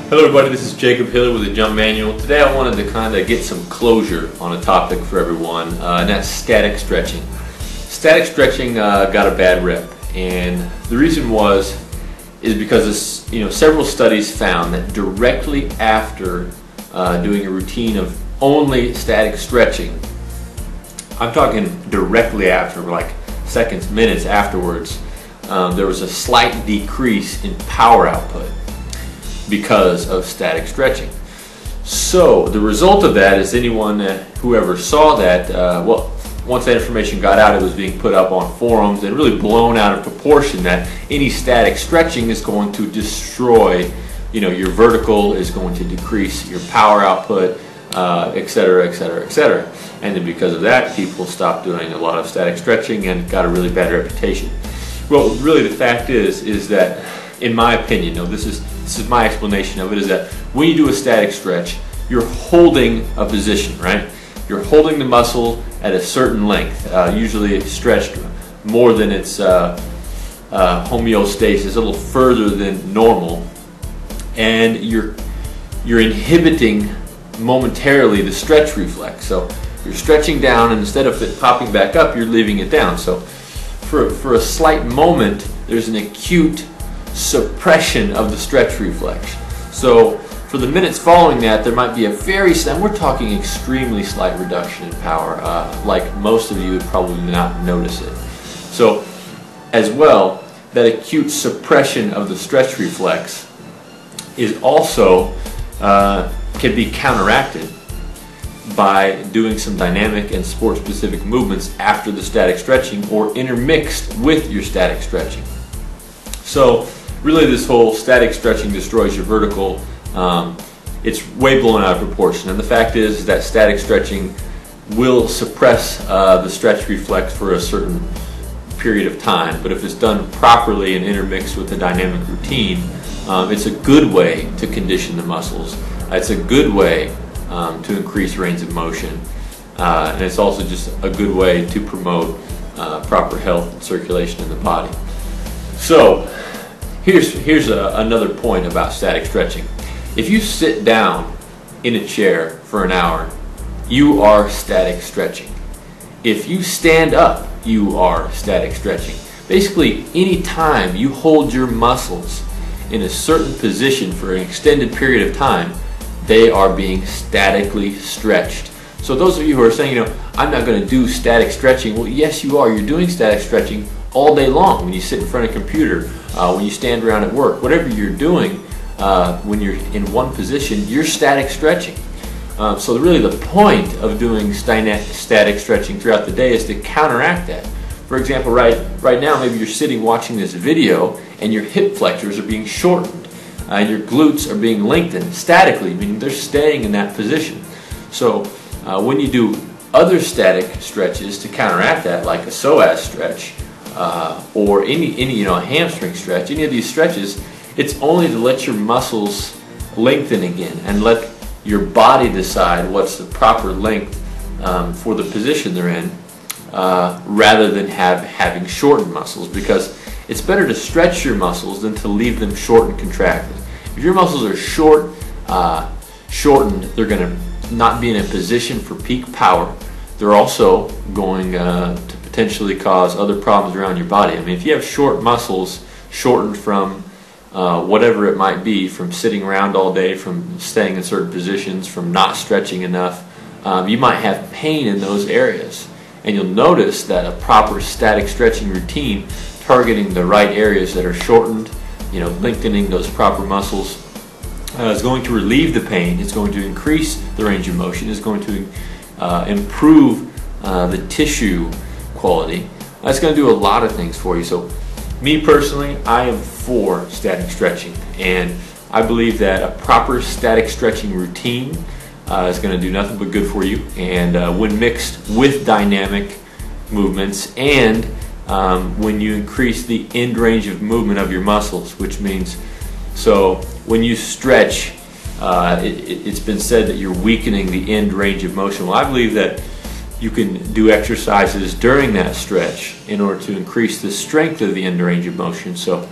Hello everybody, this is Jacob Hiller with the Jump Manual. Today I wanted to kind of get some closure on a topic for everyone, and that's static stretching. Static stretching got a bad rep, and the reason is because several studies found that directly after doing a routine of only static stretching, I'm talking directly after, like seconds, minutes afterwards, there was a slight decrease in power output because of static stretching. So the result of that is whoever saw that, once that information got out, it was being put up on forums and really blown out of proportion that any static stretching is going to destroy, your vertical, is going to decrease your power output, etc., etc., etc. And then because of that, people stopped doing a lot of static stretching and got a really bad reputation. Well, really the fact is that, in my opinion, this is my explanation of it, is that when you do a static stretch, you're holding a position, right? You're holding the muscle at a certain length, usually stretched more than its homeostasis, a little further than normal, and you're inhibiting momentarily the stretch reflex. So you're stretching down, and instead of it popping back up, you're leaving it down. So for a slight moment, there's an acute suppression of the stretch reflex. So for the minutes following that, there might be we're talking extremely slight reduction in power, like most of you would probably not notice it. So as well, that acute suppression of the stretch reflex is also can be counteracted by doing some dynamic and sport specific movements after the static stretching, or intermixed with your static stretching. So really, this whole static stretching destroys your vertical. It's way blown out of proportion, and the fact is that static stretching will suppress the stretch reflex for a certain period of time, but if it's done properly and intermixed with a dynamic routine, it's a good way to condition the muscles. It's a good way to increase range of motion, and it's also just a good way to promote proper health and circulation in the body. So here's another point about static stretching. If you sit down in a chair for an hour, you are static stretching. If you stand up, you are static stretching. Basically, any time you hold your muscles in a certain position for an extended period of time, they are being statically stretched. So those of you who are saying, I'm not going to do static stretching, well, yes you are. You're doing static stretching all day long when you sit in front of a computer, when you stand around at work. Whatever you're doing, when you're in one position, you're static stretching. So really the point of doing static stretching throughout the day is to counteract that. For example, right now, maybe you're sitting watching this video and your hip flexors are being shortened. Your glutes are being lengthened statically, meaning they're staying in that position. So when you do other static stretches to counteract that, like a psoas stretch, or any a hamstring stretch, any of these stretches, it's only to let your muscles lengthen again and let your body decide what's the proper length for the position they're in, rather than having shortened muscles, because it's better to stretch your muscles than to leave them short and contracted. If your muscles are shortened, they're going to not be in a position for peak power. They're also going to potentially cause other problems around your body. I mean, if you have short muscles, shortened from whatever it might be, from sitting around all day, from staying in certain positions, from not stretching enough, you might have pain in those areas. And you'll notice that a proper static stretching routine targeting the right areas that are shortened, lengthening those proper muscles, is going to relieve the pain. It's going to increase the range of motion. It's going to improve the tissue quality. That's going to do a lot of things for you. So me personally, I am for static stretching, and I believe that a proper static stretching routine is going to do nothing but good for you, and when mixed with dynamic movements, and when you increase the end range of movement of your muscles, which means, so when you stretch, it's been said that you're weakening the end range of motion. Well, I believe that you can do exercises during that stretch in order to increase the strength of the end range of motion. So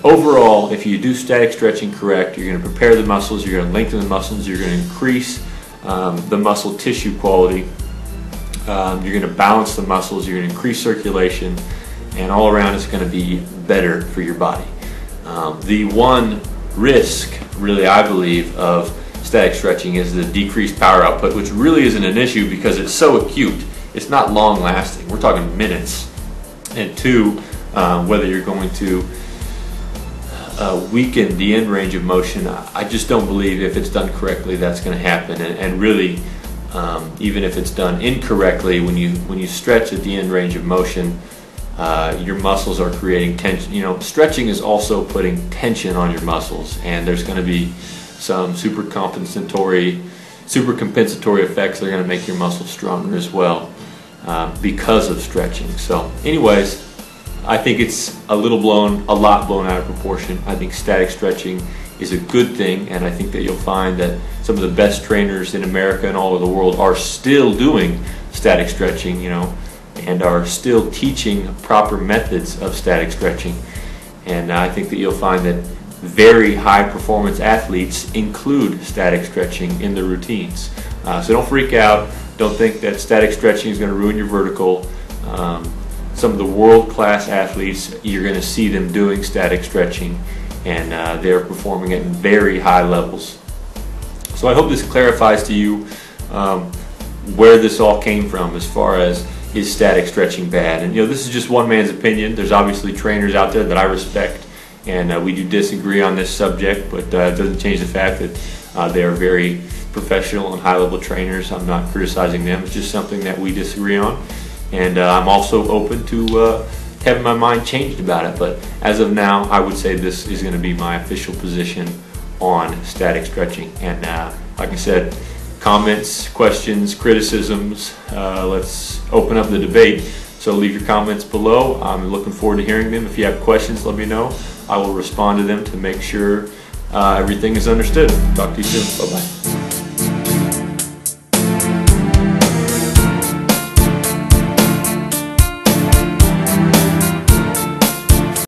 overall, if you do static stretching correct, you're going to prepare the muscles, you're going to lengthen the muscles, you're going to increase the muscle tissue quality, you're going to balance the muscles, you're going to increase circulation, and all around it's going to be better for your body. The one risk, really, I believe, of static stretching is the decreased power output, which really isn't an issue because it's so acute. It's not long lasting. We're talking minutes. And two, whether you're going to weaken the end range of motion, I just don't believe if it's done correctly that's going to happen. And really, even if it's done incorrectly, when you stretch at the end range of motion, your muscles are creating tension. You know, stretching is also putting tension on your muscles, and there's going to be some super compensatory effects that are going to make your muscles stronger as well because of stretching. So anyways, I think it's a lot blown out of proportion. I think static stretching is a good thing, and I think that you'll find that some of the best trainers in America and all over the world are still doing static stretching, you know, and are still teaching proper methods of static stretching. And I think that you'll find that very high performance athletes include static stretching in their routines. So don't freak out. Don't think that static stretching is going to ruin your vertical. Some of the world-class athletes, you're going to see them doing static stretching, and they're performing at very high levels. So I hope this clarifies to you where this all came from as far as, is static stretching bad? And you know, this is just one man's opinion. There's obviously trainers out there that I respect, and we do disagree on this subject, but it doesn't change the fact that they are very professional and high-level trainers. I'm not criticizing them. It's just something that we disagree on, and I'm also open to having my mind changed about it. But as of now, I would say this is going to be my official position on static stretching. And like I said, comments, questions, criticisms, let's open up the debate. So leave your comments below. I'm looking forward to hearing them. If you have questions, let me know. I will respond to them to make sure everything is understood. Talk to you soon. Bye-bye.